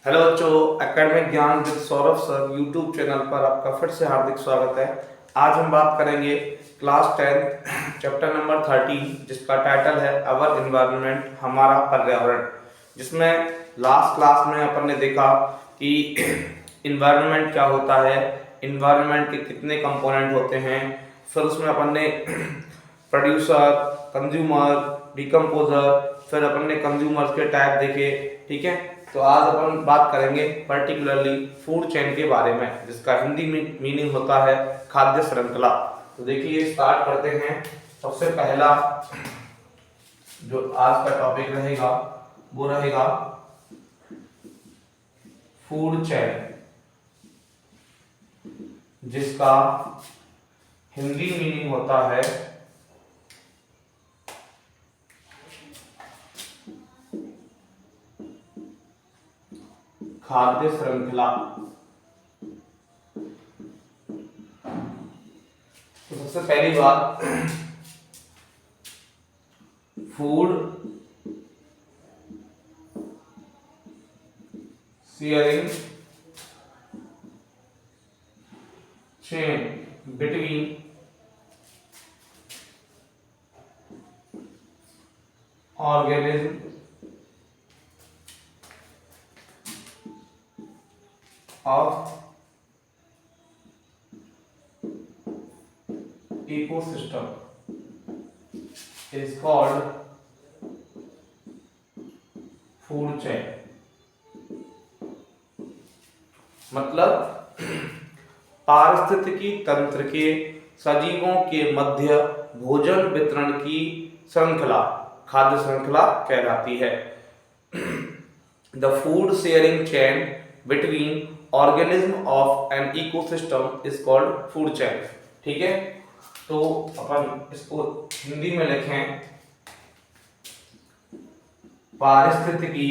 Hello बच्चों, academic ज्ञान with Saurabh sir YouTube channel पर आपका फिर से हार्दिक स्वागत है। आज हम बात करेंगे क्लास 10 चैप्टर नंबर 13 जिसका टाइटल है अवर इन्वायरमेंट, हमारा पर्यावरण। जिसमें लास्ट क्लास में अपन ने देखा कि इन्वायरमेंट क्या होता है, इन्वायरमेंट के कितने कंपोनेंट होते हैं। फिर उसमें अपन ने प्रोड्यूसर, कंज्यूमर, डिकम्पोजर, फिर अपन ने कंज्यूमर्स के टाइप देखे। ठीक है, तो आज अपन बात करेंगे पर्टिकुलरली फूड चेन के बारे में, जिसका हिंदी में मीनिंग होता है खाद्य श्रृंखला। तो देखिए स्टार्ट करते हैं। सबसे पहला जो आज का टॉपिक रहेगा वो रहेगा फूड चेन, जिसका हिंदी मीनिंग होता है खाद्य श्रृंखला। तो सबसे पहली बात, food sharing chain between organism of ecosystem is called food chain। मतलब पारिस्थितिकी तंत्र के सजीवों के मध्य भोजन वितरण की श्रृंखला खाद्य श्रृंखला कहलाती है। The food sharing chain between organism of an ecosystem is called food chain. ठीक है, तो अपन इसको हिंदी में लिखें, पारिस्थितिकी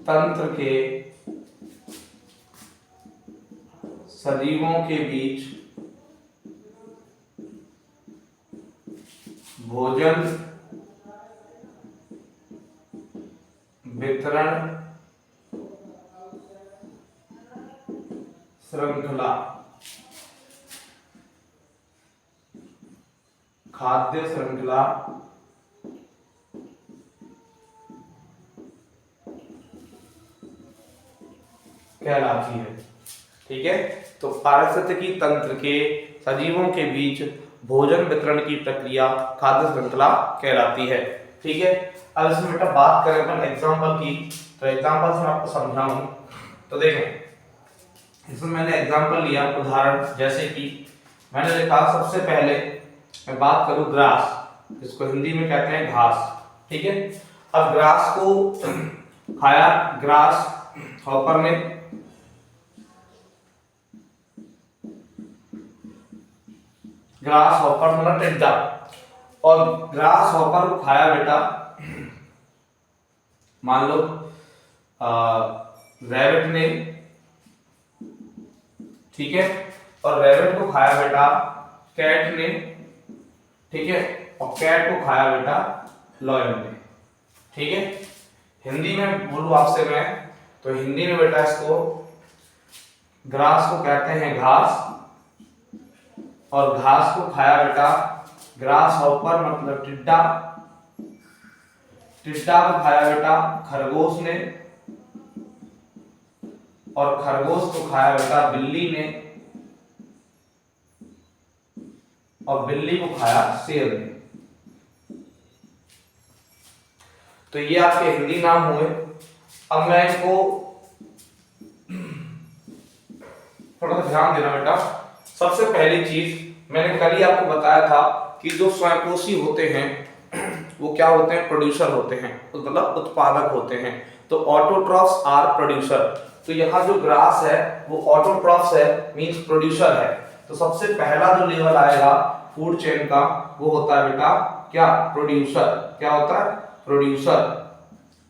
तंत्र के सजीवों के बीच भोजन वितरण श्रृंखला खाद्य श्रृंखला कहलाती है। ठीक है, तो पारिस्थितिकी तंत्र के सजीवों के बीच भोजन वितरण की प्रक्रिया खाद्य श्रृंखला कहलाती है। ठीक है, अब इसमें बेटा बात करें अपन एग्जांपल की, तो एग्जांपल से मैं आपको समझाऊं। तो देखें, इसमें मैंने एग्जांपल लिया, उदाहरण जैसे कि मैंने लिखा सबसे पहले मैं बात करूं ग्रास, जिसको हिंदी में कहते हैं घास। ठीक है, अब ग्रास को खाया ग्रास हॉपर ने, ग्रास हॉपर मतलब टिड्डा, और ग्रास हॉपर को खाया बेटा मान लो रैबिट ने। ठीक है, और रैबिट को खाया बेटा कैट ने। ठीक है, और कैट को खाया बेटा लॉयन ने। ठीक है, हिंदी में बोलूं आपसे मैं, तो हिंदी में बेटा इसको ग्रास को कहते हैं घास, और घास को खाया बेटा ग्रास हॉपर मतलब टिड्डा, टिड्डा को खाया बेटा खरगोश ने, और खरगोश को खाया बेटा बिल्ली ने, और बिल्ली को खाया शेर ने। तो ये आपके हिंदी नाम हुए। अब मैं इसको थोड़ा सा ध्यान देना बेटा। सबसे पहली चीज मैंने कल ही आपको बताया था कि जो स्वयंपोषी होते हैं वो क्या होते हैं, प्रोड्यूसर होते हैं, मतलब उत्पादक होते हैं। तो ऑटोट्रॉफ्स आर प्रोड्यूसर। तो यहाँ जो ग्रास है वो ऑटोट्रॉफ्स है, मींस प्रोड्यूसर है। तो सबसे पहला जो लेवल आएगा फूड चेन का वो होता है बेटा क्या, प्रोड्यूसर। क्या होता है, प्रोड्यूसर।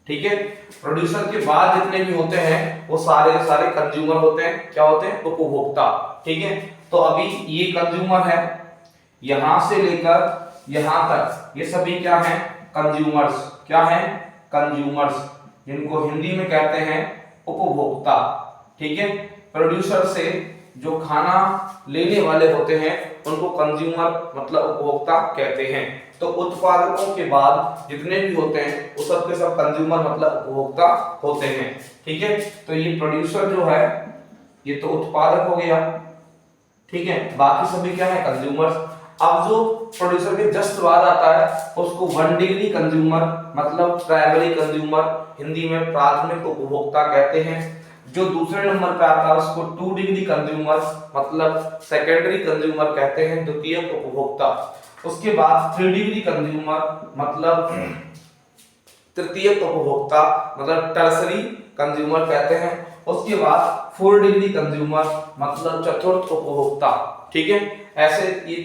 ठीक है, प्रोड्यूसर के बाद जितने भी होते हैं वो सारे के सारे कंज्यूमर होते हैं। क्या होते हैं, उपभोक्ता। ठीक है, तो अभी ये कंज्यूमर है, यहां से लेकर यहां तक ये सभी क्या हैं? कंज्यूमर्स। क्या हैं? कंज्यूमर्स, जिनको हिंदी में कहते हैं उपभोक्ता। ठीक है, प्रोड्यूसर से जो खाना लेने वाले होते हैं उनको कंज्यूमर मतलब उपभोक्ता कहते हैं। तो उत्पादकों के बाद जितने भी होते हैं वो सब के सब कंज्यूमर मतलब उपभोक्ता होते हैं। ठीक है, तो ये प्रोड्यूसर जो है ये तो उत्पादक हो गया। ठीक है, बाकी सभी क्या है? कंज्यूमर्स। अब जो प्रोड्यूसर के जस्ट बाद आता है उसको वन डिग्री कंज्यूमर मतलब प्राइमरी कंज्यूमर, हिंदी में प्राथमिक उपभोक्ता कहते हैं। जो दूसरे नंबर पे आता है उसको टू डिग्री कंज्यूमर मतलब सेकेंडरी कंज्यूमर कहते हैं, द्वितीयक उपभोक्ता। उसके बाद थ्री डिग्री कंज्यूमर मतलब तृतीयक उपभोक्ता मतलब टर्सरी कंज्यूमर कहते हैं। उसके बाद 4 डिग्री कंज्यूमर मतलब चतुर्थ उपभोक्ता। ठीक है, ऐसे ये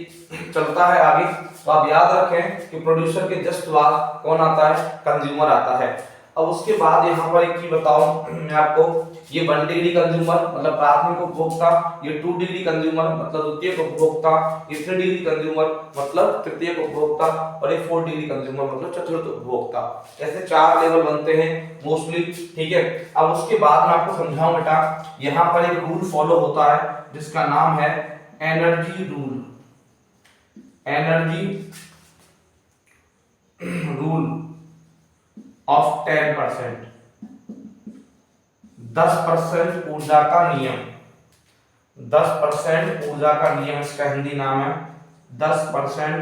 चलता है आगे। तो आप याद रखें कि प्रोड्यूसर के जस्ट बाद कौन आता है? कंज्यूमर आता है। अब उसके बाद यहाँ पर एक चीज बताऊं मैं आपको, ये 1 डिग्री कंज्यूमर मतलब प्राथमिक उपभोक्ता, ये 2 डिग्री कंज्यूमर मतलब द्वितीयक उपभोक्ता, ये 3 डिग्री कंज्यूमर मतलब तृतीयक उपभोक्ता और ये 4 डिग्री कंज्यूमर मतलब चतुर्थ उपभोक्ता। ऐसे 4 लेवल बनते हैं मोस्टली। ठीक है, अब उसके बाद मैं आपको समझाऊं बेटा, यहाँ पर एक रूल फॉलो होता है जिसका नाम है energy rule. Energy rule of 10%, 10% ऊर्जा का नियम। 10% ऊर्जा का नियम इसका हिंदी नाम है 10%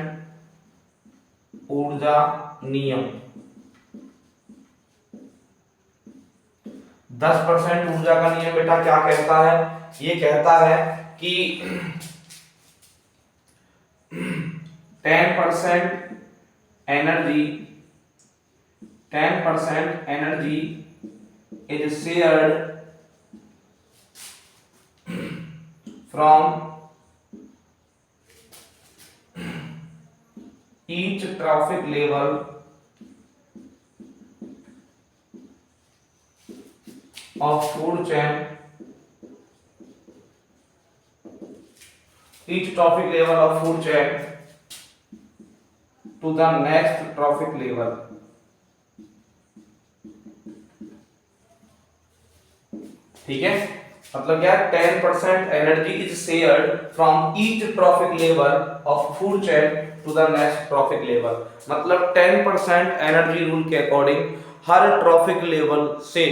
ऊर्जा नियम। 10% ऊर्जा का नियम बेटा क्या कहता है? ये कहता है कि 10% energy, 10% energy is shared from each trophic level of food chain, each trophic level of food chain to the next trophic level। ठीक है, मतलब क्या? 10% energy is shared from each trophic level of food chain to the next trophic level. मतलब 10% energy rule के according हर trophic level से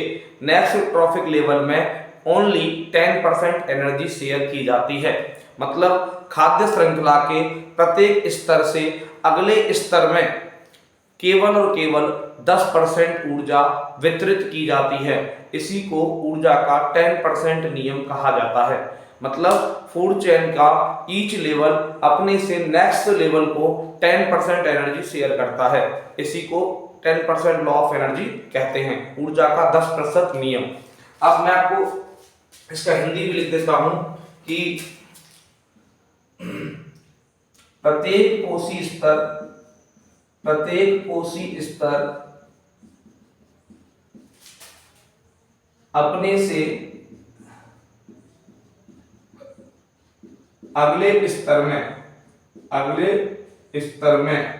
next trophic level में only 10% energy share की जाती है। मतलब खाद्य श्रृंखला के प्रत्येक स्तर से अगले स्तर में केवल और केवल 10% ऊर्जा वितरित की जाती है। इसी को ऊर्जा का 10% नियम कहा जाता है। मतलब फूड चेन का ईच लेवल अपने से नेक्स्ट लेवल को 10% एनर्जी शेयर करता है। इसी को 10% लॉ ऑफ एनर्जी कहते हैं, ऊर्जा का 10% नियम। अब मैं आपको इसका हिंदी भी लिख देता हूं कि प्रत्येक कोशी स्तर अपने से अगले स्तर में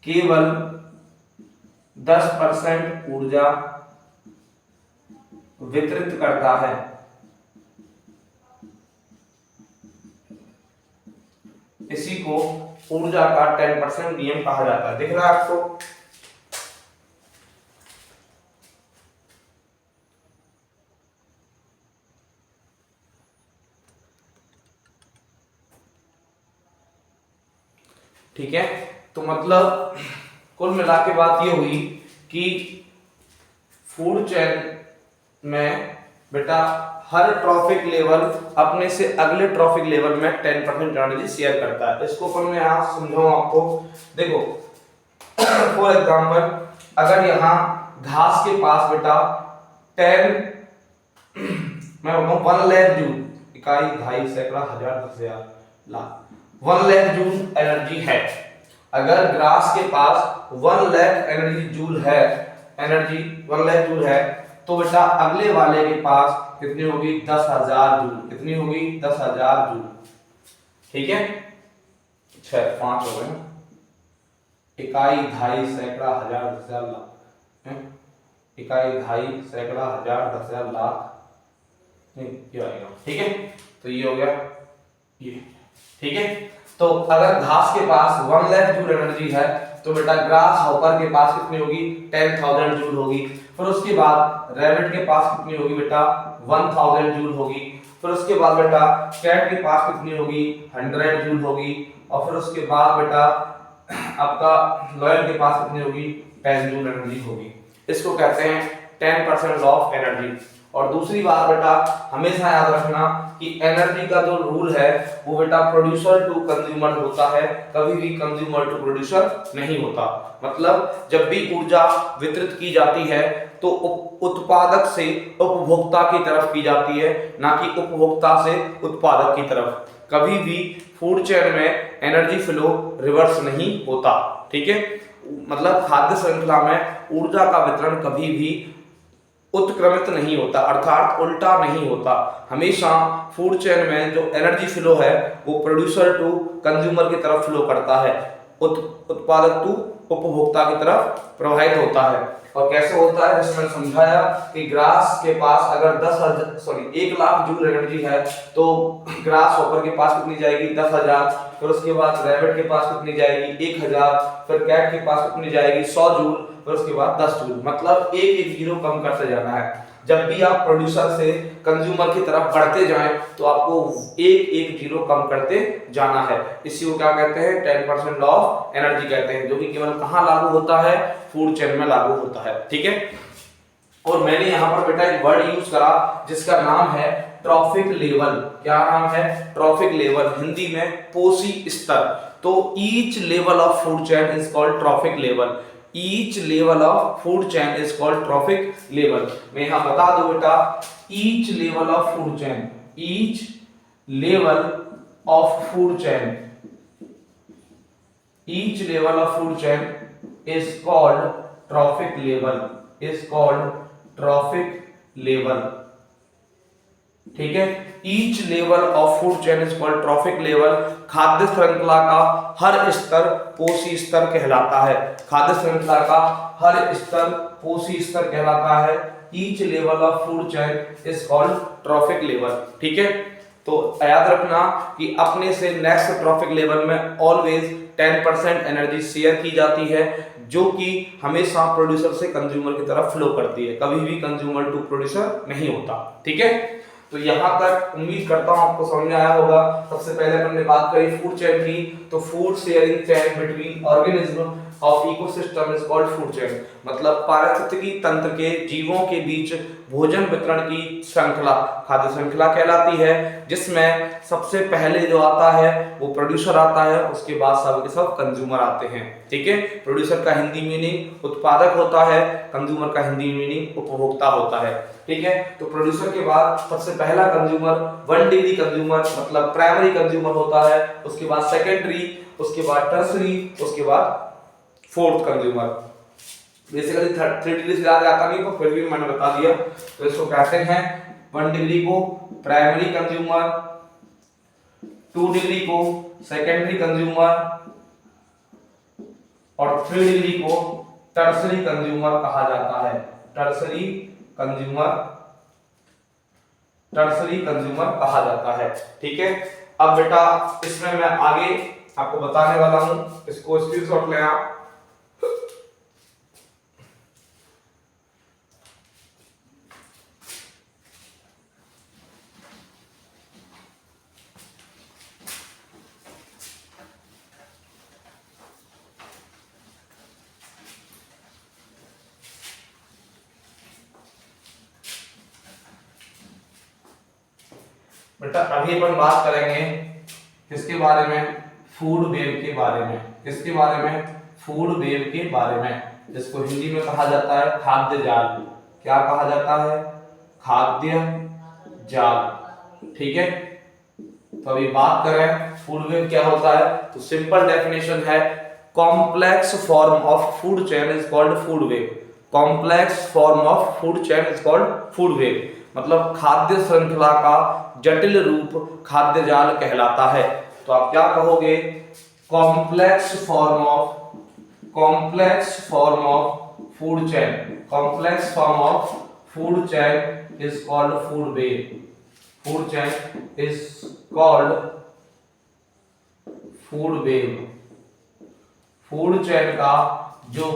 केवल 10% ऊर्जा वितरित करता है। इसी को ऊर्जा का 10% नियम कहा जाता है। दिख रहा है आपको? ठीक है, तो मतलब कुल मिला के बात ये हुई कि फूड चेन में बेटा हर ट्रॉफिक लेवल अपने से अगले ट्रॉफिक लेवल में 10% एनर्जी शेयर करता है। इसको पर मैं यहाँ समझाऊं आपको। देखो फॉर एग्जांपल, अगर यहाँ घास के पास बेटा 1 लाख जूल, इकाई भाई सैकड़ा हजार 10,000 लाख 1 लाख जूल एनर्जी है। अगर ग्रास के पास 1 लाख एनर्जी जूल है, एनर्जी 1 लाख जूल है, तो बेटा अगले वाले के पास कितनी होगी? 10,000 जूल। कितनी होगी? 10,000 जूल। ठीक है, 5 हो गए ना, इकाई, ढाई, सैकड़ा, हजार, 10,000, लाख, इकाई, ढाई, सैकड़ा, हजार, 10,000, लाख, नहीं ये आएगा। ठीक है, तो ये हो गया ये। ठीक है, तो अगर घास के पास 1 लाख जूल एनर्जी है तो बेटा ग्रास हॉपर के पास कितनी होगी, 10,000 जूल होगी। फिर उसके बाद रैबिट के पास कितनी होगी बेटा, 1000 जूल होगी। फिर उसके बाद बेटा कैट के पास कितनी होगी, 100 जूल होगी। और फिर उसके बाद बेटा आपका लॉयल के पास कितनी होगी, 10 जूल एनर्जी होगी। इसको कहते हैं 10% लॉ ऑफ एनर्जी। और दूसरी बात बेटा हमेशा याद रखना कि एनर्जी का जो रूल है वो बेटा प्रोड्यूसर टू कंज्यूमर होता है, कभी भी कंज्यूमर टू प्रोड्यूसर नहीं होता। मतलब जब भी ऊर्जा वितरित की जाती है तो उत्पादक से उपभोक्ता की तरफ की जाती है, ना कि उपभोक्ता से उत्पादक की तरफ। कभी भी फूड चेन में एनर्जी फ्लो रिवर्स नहीं होता। ठीक है, मतलब खाद्य श्रृंखला में ऊर्जा का वितरण कभी भी उत्क्रमित नहीं होता, अर्थात उल्टा नहीं होता। हमेशा फूड चेन में जो एनर्जी फ्लो है वो प्रोड्यूसर टू कंज्यूमर की तरफ फ्लो करता है, उत्पादक टू उपभोक्ता की तरफ प्रवाहित होता है। और कैसे होता है, जैसे मैंने समझाया कि ग्रास के पास अगर 1 लाख जूल एनर्जी है तो ग्रास हॉपर के पास कितनी जाएगी, 10,000। फिर उसके बाद रैबिट के पास कितनी जाएगी, 1,000। फिर कैट के पास कितनी जाएगी, 100 जूल। फिर उसके बाद 10 जूल। मतलब एक जीरो कम करते जाना है। जब भी आप प्रोड्यूसर से कंज्यूमर की तरफ बढ़ते जाएं तो आपको एक जीरो कम करते जाना है। इसी को क्या कहते हैं, 10% लॉ ऑफ एनर्जी कहते हैं, जो कि केवल कहां लागू होता है, फूड चेन में लागू होता है। ठीक है, और मैंने यहां पर बेटा एक वर्ड यूज करा जिसका नाम है ट्रॉफिक लेवल। क्या नाम है, ट्रॉफिक लेवल, हिंदी में पोषी स्तर। तो each level of food chain is called trophic level. Each level of food chain is called trophic level. मैं यहां बता दूं बेटा, each level of food chain, each level of food chain, each level of food chain is called trophic level, is called trophic level। ठीक है, each level of food chain is called trophic level। खाद्य श्रृंखला का हर स्तर पोषी स्तर कहलाता है। खाद्य श्रृंखला का हर स्तर पोषी स्तर कहलाता है। each level of food chain is called trophic level। ठीक है, तो याद रखना कि अपने से नेक्स्ट ट्रॉफिक लेवल में ऑलवेज 10% एनर्जी शेयर की जाती है, जो कि हमेशा प्रोड्यूसर से कंज्यूमर की तरफ फ्लो करती है, कभी भी कंज्यूमर टू प्रोड्यूसर नहीं होता। ठीक है, तो यहां तक उम्मीद करता हूं आपको समझ में आया होगा। सबसे पहले हमने बात करी फूड चेन की, तो food sharing chain between organism of ecosystem is called food chain. मतलब पारिस्थितिकी तंत्र के जीवों के बीच भोजन वितरण की श्रृंखला खाद्य श्रृंखला कहलाती है, जिसमें सबसे पहले जो आता है वो प्रोड्यूसर आता है, उसके बाद सब के सब कंज्यूमर आते हैं। ठीक है, प्रोड्यूसर का हिंदी मीनिंग उत्पादक होता है, कंज्यूमर का हिंदी मीनिंग उपभोक्ता होता है। ठीक है, तो प्रोड्यूसर के बाद सबसे पहला कंज्यूमर 1 डिग्री कंज्यूमर मतलब प्राइमरी कंज्यूमर होता है, उसके बाद सेकेंडरी, उसके बाद टर्सरी, उसके बाद फोर्थ कंज्यूमर। बेसिकली 3 डिग्री से ज्यादा आता नहीं, तो फिर भी मैंने बता दिया। तो इसको कहते हैं 1 डिग्री को प्राइमरी कंज्यूमर, 2 डिग्री को सेकेंडरी कंज्यूमर और 3 डिग्री को टर्सरी कंज्यूमर कहा जाता है। टर्सरी कंज्यूमर कहा जाता है। ठीक है, अब बेटा इसमें मैं आगे आपको बताने वाला हूं, इसको स्क्रीनशॉट लें आप। बेटा अभी अपन बात करेंगे किसके बारे में, फूड वेव के बारे में। किसके बारे में, फूड वेव के बारे में, जिसको हिंदी में कहा जाता है खाद्य जाल। क्या कहा जाता है, खाद्य जाल। ठीक है, तो अभी बात करें फूड वेव क्या होता है, तो सिंपल डेफिनेशन है complex form of food chain is called food wave. Complex form of food chain is called food wave. मतलब खाद्य श्रृंखला का जटिल रूप खाद्य जाल कहलाता है। तो आप क्या कहोगे, complex form of food chain, complex form of food chain is called food wave, food chain is called food wave. Food chain का जो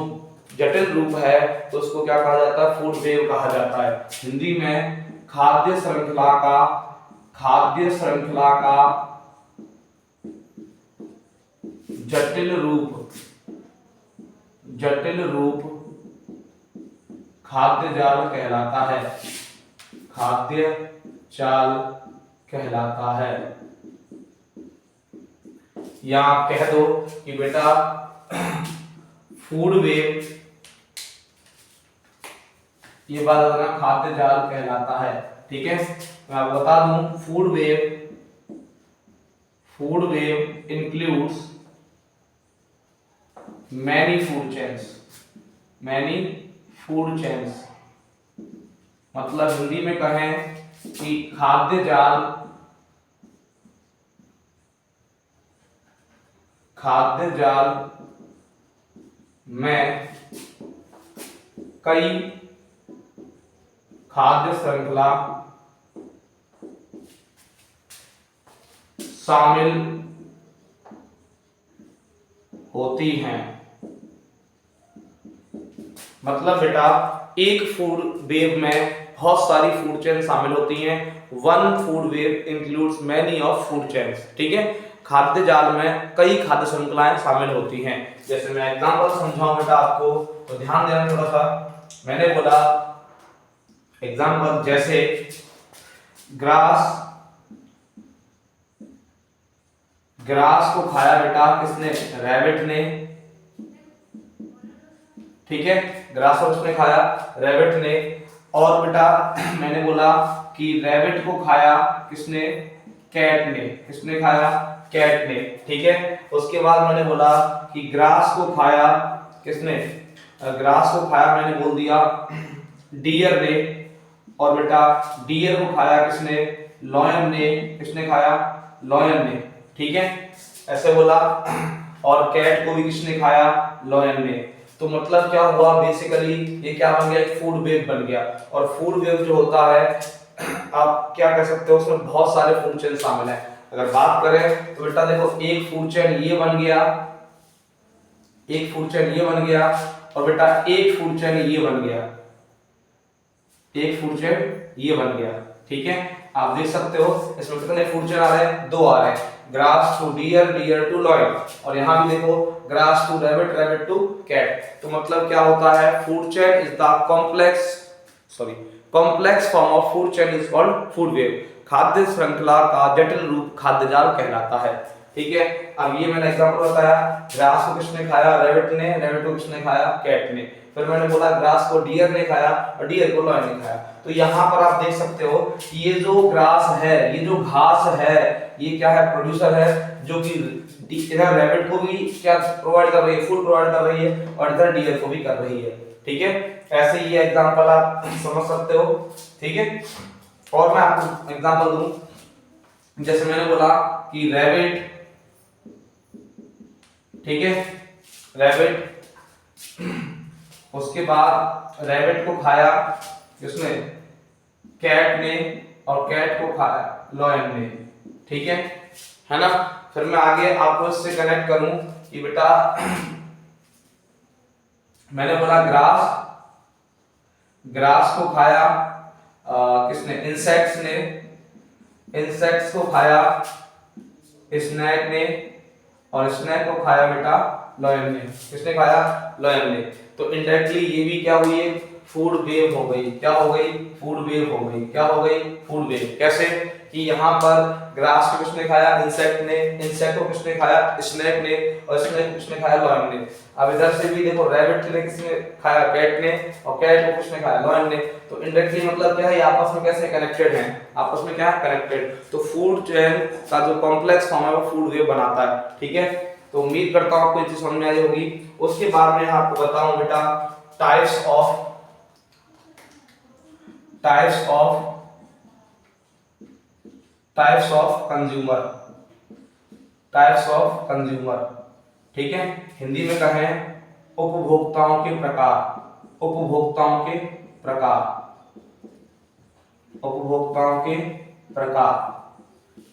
जटिल रूप है तो उसको क्या कहा जाता है, फूड वेव कहा जाता है। हिंदी में खाद्य श्रृंखला का जटिल रूप खाद्य जाल कहलाता है, खाद्य जाल कहलाता है। या आप कह दो कि बेटा फूड वेव, ये बात होगा खाद्य जाल कहलाता है। ठीक है, मैं आपको बता दूं food web includes many food chains, मतलब हिंदी में कहें कि खाद्य जाल में कई खाद्य श्रृंखला शामिल होती हैं। मतलब बेटा एक फूड वेव में बहुत सारी फूड चेन शामिल होती हैं। One food web includes many of food chains. ठीक है, खाद्य जाल में कई खाद्य श्रृंखलाएं शामिल होती हैं। जैसे मैं एग्जांपल समझाऊं बेटा आपको, तो ध्यान देना थोड़ा सा। मैंने बोला एग्जांपल, जैसे ग्रास को खाया बेटा किसने, रैबिट ने। ठीक है, ग्रास को किसने खाया, रैबिट ने। और बेटा मैंने बोला कि रैबिट को खाया किसने, कैट ने। किसने खाया, कैट ने। ठीक है, उसके बाद मैंने बोला कि ग्रास को खाया किसने, ग्रास को खाया मैंने बोल दिया डियर ने। और बेटा डियर को खाया किसने, लॉयन ने। किसने खाया, लॉयन ने। ठीक है, ऐसे बोला। और कैट को भी किसने खाया, लॉयन ने। तो मतलब क्या हुआ, बेसिकली ये क्या बन गया, एक फूड वेव बन गया। और फूड वेव जो होता है आप क्या कह सकते हो, उसमें बहुत सारे फूड चेन शामिल है। अगर बात करें तो बेटा देखो, एक फूड चेन ये बन गया, एक फूड चेन ये बन गया, और बेटा एक फूड चेन ये बन गया, एक फूड चेन ये बन गया। ठीक है, आप देख सकते हो इसमें कितने फूड चेन आ रहे हैं, दो आ रहे हैं, grass to deer, deer to lion. और यहाँ भी देखो grass to rabbit, rabbit to cat. तो मतलब क्या होता है, food chain is the complex form of food chain is called food web. खाद्य श्रृंखला का जटिल रूप खाद्य जाल कहलाता है। ठीक है, अब ये मैंने एग्जांपल बताया, ग्रास को किसने खाया, रैबिट ने। रैबिट को किसने खाया, कैट ने। फिर मैंने बोला ग्रास को डियर ने खाया और डियर को लॉयन ने खाया। तो यहाँ पर आप देख सकते हो कि ये जो ग्रास है, ये जो घास है, ये क्या है, प्रोड्यूसर है, जो कि इधर रैबिट को भी क्या प्रोवाइड कर रही है, फूड प्रोवाइड कर रही है, और इधर डियर को भी कर रही है। ठीक है, ऐसे ये एग्जांपल आप समझ सकते हो। ठीक है, और मैं आपको एग्जांपल दूं, जैसे मैंने बोला कि रैबिट, ठीक है, रैबिट, उसके बाद रैबिट को खाया किसने, कैट ने। और कैट को खाया लॉयन ने। ठीक है ना। फिर मैं आगे आपको इससे कनेक्ट करूं कि बेटा मैंने बोला ग्रास को खाया किसने, इंसेक्ट्स ने। इंसेक्ट्स को खाया स्नेक ने, और स्नेक को खाया बेटा लॉयन ने। किसने खाया, लॉयन ने। तो इनडायरेक्टली ये भी क्या हुई, फूड वेव हो गई। क्या हो गई, फूड वेव हो गई। क्या हो गई, फूड वेव। कैसे कि यहाँ पर ग्रास को किसने खाया, इंसेक्ट ने। इंसेक्ट को किसने खाया, स्नेक ने। और स्नेक को किसने खाया, लॉयन ने। अब इधर से भी देखो, रैबिट ने किसने खाया, कैट ने। और कैट को किसने खाया, लॉयन ने। तो इनडायरेक्टली मतलब क्या है, ये आपस में कैसे कनेक्टेड हैं, आपस में क्या है, कनेक्टेड। तो फूड चेन का जो कॉम्प्लेक्स फॉर्म है वो फूड वेव बनाता है। ठीक है, तो उम्मीद करता हूं आपको ये चीज समझ में आई होगी। उसके बाद में आपको बताऊं बेटा types of consumer. Types of consumer. ठीक है, हिंदी में कहें उपभोक्ताओं के प्रकार, उपभोक्ताओं के प्रकार, उपभोक्ताओं के प्रकार।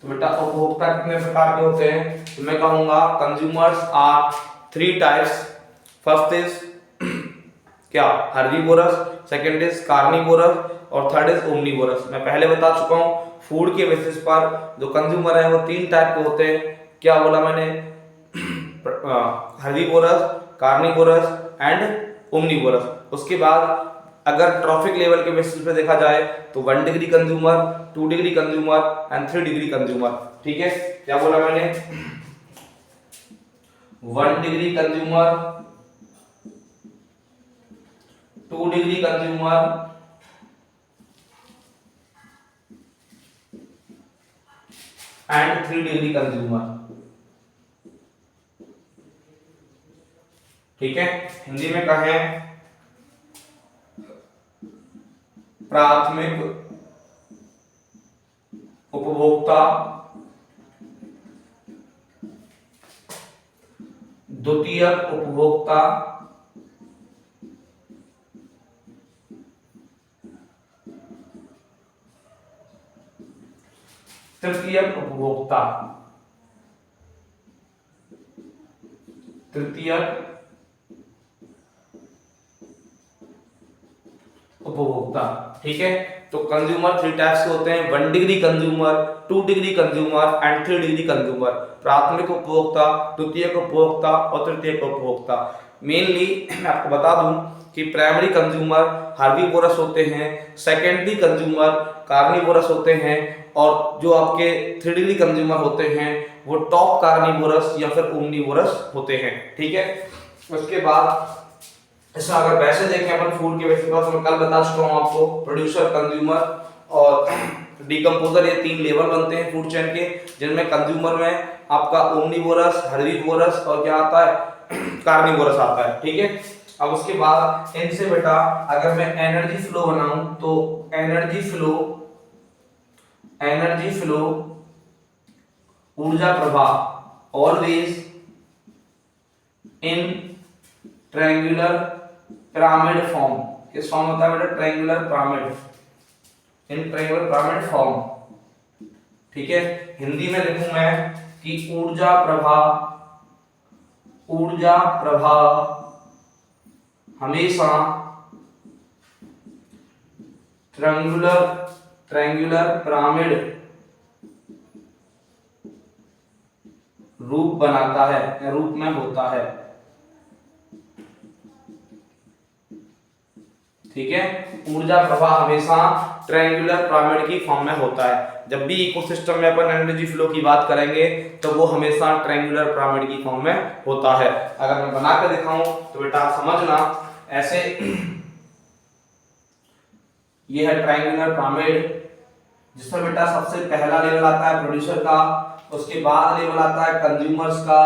तो बेटा उपभोक्ता कितने प्रकार के होते हैं? तो मैं कहूंगा consumers are 3 types. First is क्या, हर्बीवोरस, सेकंड इज कार्निवोरस और थर्ड इज ओमनीवोरस। मैं पहले बता चुका हूं फूड के बेसिस पर जो कंज्यूमर है वो 3 टाइप के होते हैं। क्या बोला मैंने? Herbivorous, carnivorous and omnivorous. उसके बाद अगर ट्रॉफिक लेवल के बेसिस पे देखा जाए तो 1 degree consumer, 2 degree consumer and 3 degree consumer. ठीक है, क्या बोला मैंने? 1 degree consumer, 2 degree consumer and 3 degree consumer. ठीक है, हिंदी में कहें प्राथमिक उपभोक्ता, द्वितीयक उपभोक्ता, तृतीयक उपभोक्ता, तृतीयक उपभोक्ता। ठीक है, तो कंज्यूमर 3 टाइप्स के होते हैं, 1 degree consumer, 2 degree consumer and 3 degree consumer. प्राथमिक उपभोक्ता, द्वितीयक उपभोक्ता और तृतीयक उपभोक्ता। मेनली मैं आपको बता दूं कि प्राइमरी कंज्यूमर हर्बीवोरस होते हैं, सेकेंडरी कंज्यूमर कार्निवोरस होते हैं और जो आपके 3 डिग्री कंज्यूमर होते हैं वो टॉप कार्निवोरस या फिर ओमनीवोरस होते हैं। ठीक है, उसके बाद ऐसा अगर वैसे देखें अपन फूड के बेसिस पर, तो मैं कल बता चुका हूं आपको प्रोड्यूसर, कंज्यूमर और डिकम्पोजर, ये 3 लेवल बनते हैं फूड चेन के, जिनमें कंज्यूमर में आपका ओमनीवोरस, हर्बीवोरस और क्या आता है कार्निवोरस आता है। ठीक है, अब उसके बाद इनसे बेटा अगर मैं एनर्जी फ्लो बनाऊं तो एनर्जी फ्लो ऊर्जा प्रवाह always in triangular pyramid form. किस फॉर्म होता है बेटा? ट्रायंगुलर पिरामिड, इन ट्रायंगुलर पिरामिड फॉर्म। ठीक है, हिंदी में लिखूं मैं कि ऊर्जा प्रवाह हमेशा ट्रायंगुलर पिरामिड रूप बनाता है या रूप में होता है। ठीक है, ऊर्जा प्रवाह हमेशा ट्रायंगुलर पिरामिड की फॉर्म में होता है। जब भी इकोसिस्टम में अपन एनर्जी फ्लो की बात करेंगे तो वो हमेशा ट्रायंगुलर पिरामिड की फॉर्म में होता है। अगर मैं बना कर दिखाऊं तो बेटा समझना, ऐसे ये है ट्रायंगुलर पिरामिड, जिसमें बेटा सबसे पहला लेवल आता है प्रोड्यूसर का, उसके बाद लेवल आता है कंज्यूमर्स का,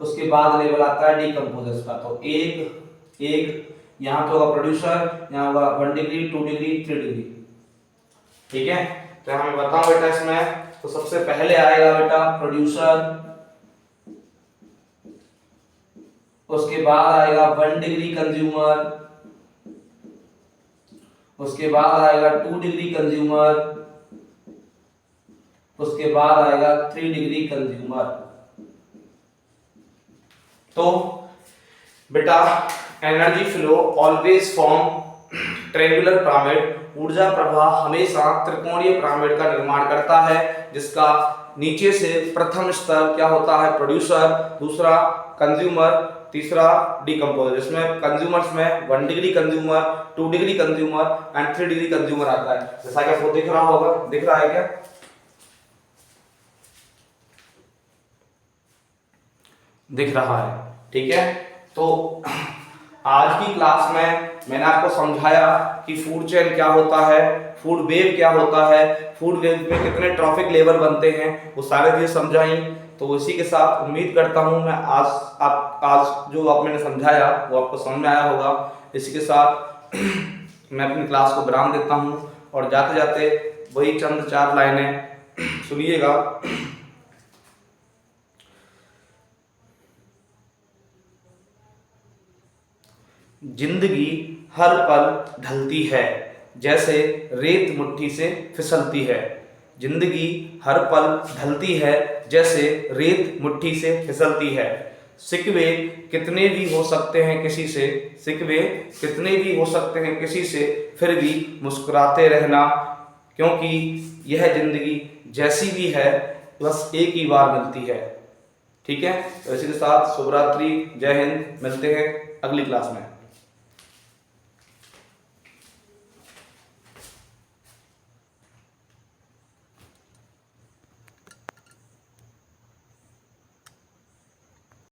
उसके बाद लेवल आता है डिकम्पोजर्स का। तो एक यहाँ तो होगा प्रोड्यूसर, यहाँ होगा 1 डिग्री, 2 डिग्री, 3 डिग्री। ठीक है, तो हमें बताओ बेटा इसमें, तो सबसे पहले आएगा बेटा प्रोड्यूसर, उसके बाद आएगा 1 डिग्री कंज्यूमर, उसके बाद आएगा 2 डिग्री कंज्यूमर, उसके बाद आएगा 3 डिग्री कंज्यूमर। तो बेटा energy flow always form triangular pyramid, ऊर्जा प्रवाह हमेशा त्रिकोणीय पिरामिड का निर्माण करता है, जिसका नीचे से प्रथम स्तर क्या होता है? प्रोड्यूसर, दूसरा कंज्यूमर, तीसरा डिकम्पोजर। जिसमें कंज्यूमर्स में 1 degree consumer, 2 degree consumer and 3 degree consumer आता है। जैसा कि आपको दिख रहा होगा, दिख रहा है क्या? दिख रहा है। ठीक है, तो आज की क्लास में मैंने आपको समझाया कि फूड चेन क्या होता है, फूड वेव क्या होता है, फूड वेव में कितने ट्रॉफिक लेवल बनते हैं, वो सारे चीजें समझाई। तो इसी के साथ उम्मीद करता हूं मैं आज जो आप मैंने समझाया वो आपको समझ में आया होगा। इसी के साथ मैं अपनी क्लास को विराम देता हूं और जाते जाते वही चंद 4 लाइनें सुनिएगा। जिंदगी हर पल ढलती है, जैसे रेत मुट्ठी से फिसलती है। जिंदगी हर पल ढलती है, जैसे रेत मुट्ठी से फिसलती है। शिकवे कितने भी हो सकते हैं किसी से, शिकवे कितने भी हो सकते हैं किसी से, फिर भी मुस्कुराते रहना, क्योंकि यह जिंदगी जैसी भी है बस एक ही बार मिलती है। ठीक है, तो इसी के साथ शुभ रात्रि, जय हिंद, मिलते हैं अगली क्लास में।